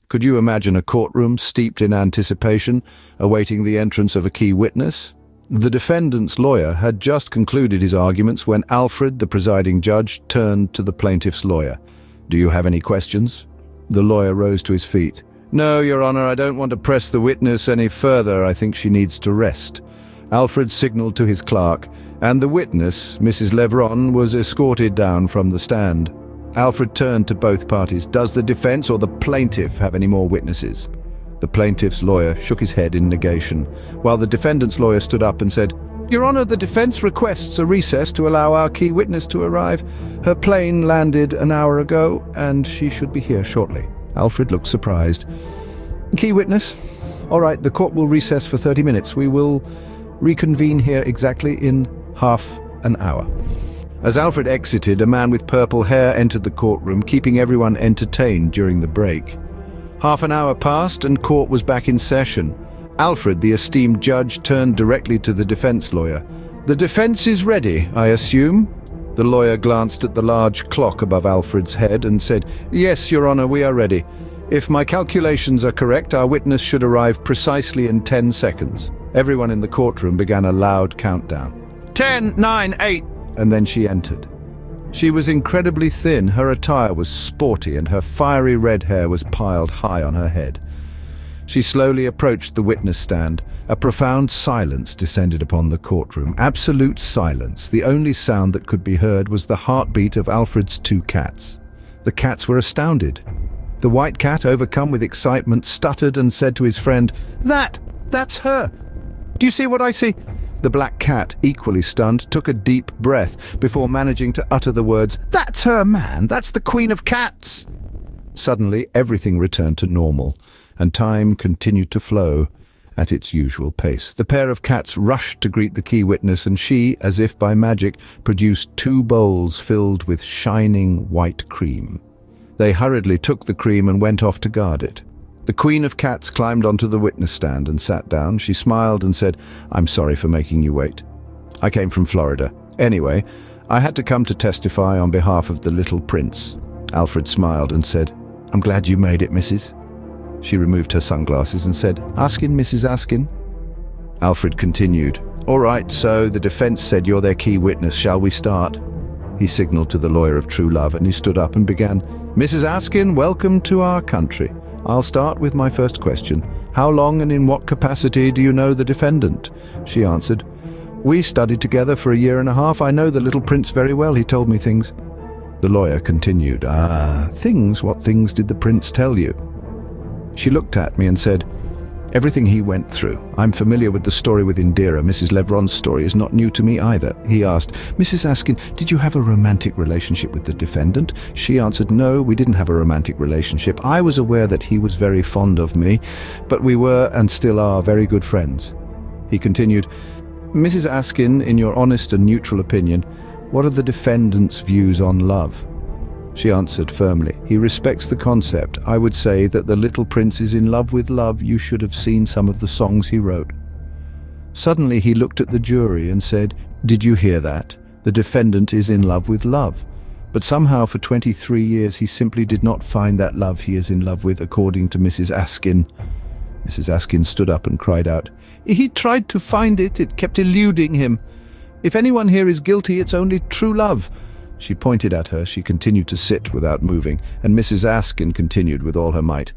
Could you imagine a courtroom steeped in anticipation, awaiting the entrance of a key witness? The defendant's lawyer had just concluded his arguments when Alfred, the presiding judge, turned to the plaintiff's lawyer. "Do you have any questions?" The lawyer rose to his feet. "No, Your Honor, I don't want to press the witness any further. I think she needs to rest." Alfred signaled to his clerk, and the witness, Mrs. Levron, was escorted down from the stand. Alfred turned to both parties. "Does the defense or the plaintiff have any more witnesses?" The plaintiff's lawyer shook his head in negation, while the defendant's lawyer stood up and said, "Your Honor, the defense requests a recess to allow our key witness to arrive. Her plane landed an hour ago, and she should be here shortly." Alfred looked surprised. "Key witness? All right, the court will recess for 30 minutes. We will reconvene here exactly in half an hour." As Alfred exited, a man with purple hair entered the courtroom, keeping everyone entertained during the break. Half an hour passed and court was back in session. Alfred, the esteemed judge, turned directly to the defense lawyer. "The defense is ready, I assume?" The lawyer glanced at the large clock above Alfred's head and said, "Yes, Your Honor, we are ready. If my calculations are correct, our witness should arrive precisely in 10 seconds. Everyone in the courtroom began a loud countdown. 10, 9, 8, and then she entered. She was incredibly thin, her attire was sporty, and her fiery red hair was piled high on her head. She slowly approached the witness stand. A profound silence descended upon the courtroom. Absolute silence. The only sound that could be heard was the heartbeat of Alfred's 2 cats. The cats were astounded. The white cat, overcome with excitement, stuttered and said to his friend, That's her! Do you see what I see?" The black cat, equally stunned, took a deep breath before managing to utter the words, "That's her, man! That's the Queen of Cats!" Suddenly, everything returned to normal, and time continued to flow at its usual pace. The pair of cats rushed to greet the key witness, and she, as if by magic, produced 2 bowls filled with shining white cream. They hurriedly took the cream and went off to guard it. The Queen of Cats climbed onto the witness stand and sat down. She smiled and said, "I'm sorry for making you wait. I came from Florida. Anyway, I had to come to testify on behalf of the little prince." Alfred smiled and said, "I'm glad you made it, Mrs." She removed her sunglasses and said, "Askin, Mrs. Askin." Alfred continued, "All right, so the defense said you're their key witness. Shall we start?" He signaled to the lawyer of true love, and he stood up and began, "Mrs. Askin, welcome to our country. I'll start with my first question. How long and in what capacity do you know the defendant?" She answered, "We studied together for 1.5 years. I know the little prince very well. He told me things." The lawyer continued, Things? What things did the prince tell you?" She looked at me and said, "Everything he went through. I'm familiar with the story with Indira. Mrs. Levron's story is not new to me either." He asked, "Mrs. Askin, did you have a romantic relationship with the defendant?" She answered, "No, we didn't have a romantic relationship. I was aware that he was very fond of me, but we were and still are very good friends." He continued, "Mrs. Askin, in your honest and neutral opinion, what are the defendant's views on love?" She answered firmly, "He respects the concept. I would say that the little prince is in love with love. You should have seen some of the songs he wrote." Suddenly he looked at the jury and said, "Did you hear that? The defendant is in love with love. But somehow for 23 years he simply did not find that love he is in love with, according to Mrs. Askin." Mrs. Askin stood up and cried out, "He tried to find it. It kept eluding him. If anyone here is guilty, it's only true love." She pointed at her. She continued to sit without moving, and Mrs. Askin continued with all her might.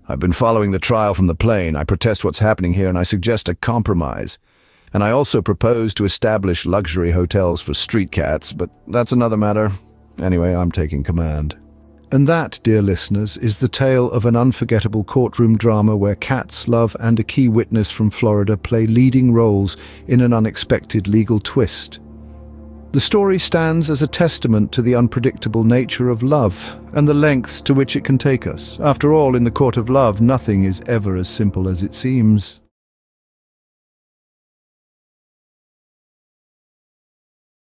"I've been following the trial from the plane. I protest what's happening here, and I suggest a compromise. And I also propose to establish luxury hotels for street cats, but that's another matter. Anyway, I'm taking command." And that, dear listeners, is the tale of an unforgettable courtroom drama where cats, love, and a key witness from Florida play leading roles in an unexpected legal twist. The story stands as a testament to the unpredictable nature of love and the lengths to which it can take us. After all, in the court of love, nothing is ever as simple as it seems.